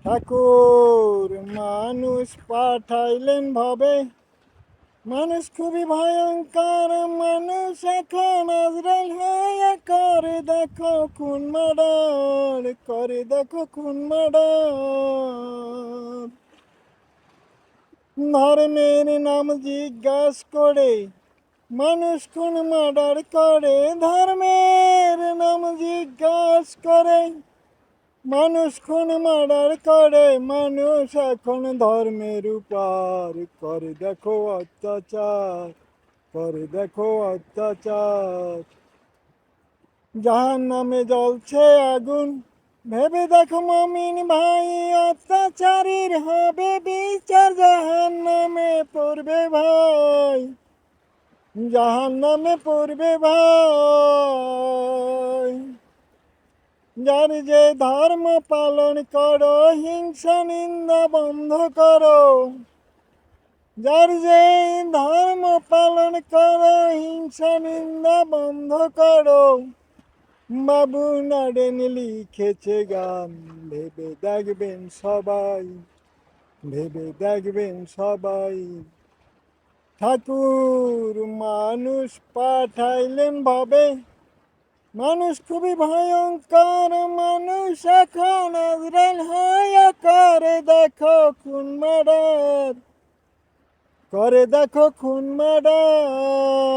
ঠাকুর মানুষ পাঠাইলেন ভবে, মানুষ খুবই ভয়ঙ্কর, মানুষ এখন আজরাইল হয়ে করে দেখো খুন মার্ডার, করে দেখো খুন মার্ডার। ধর্মের নাম জিজ্ঞাস করে মানুষ খুন মার্ডার করে, ধর্মের নাম জিজ্ঞাস করে মানুষ খুন মার্ডার করে। মানুষ এখন ধর্মের উপর করে দেখো অত্যাচার, করে দেখো অত্যাচার। জাহান নামে জ্বলছে আগুন, ভেবে দেখো মমিন ভাই, অত্যাচারীর হবে বিচার, জাহান নামে পড়বে ভাই, জাহান নামে পড়বে ভাই। যার যে ধর্ম পালন করো, হিংসা নিন্দা বন্ধ করো। যার যে ধর্ম পালন করো, হিংসা নিন্দা বন্ধ করো। বাবু নাডেন লিখেছে গান, ভেবে দেখবেন সবাই, ভেবে দেখবেন সবাই। ঠাকুর মানুষ পাঠাইলেন ভাবে, মানুষ খুবই ভয়ঙ্কর, মানুষ এখন আজরাইল হয়ে করে দেখো খুন মার্ডার, করে দেখো খুন মার্ডার।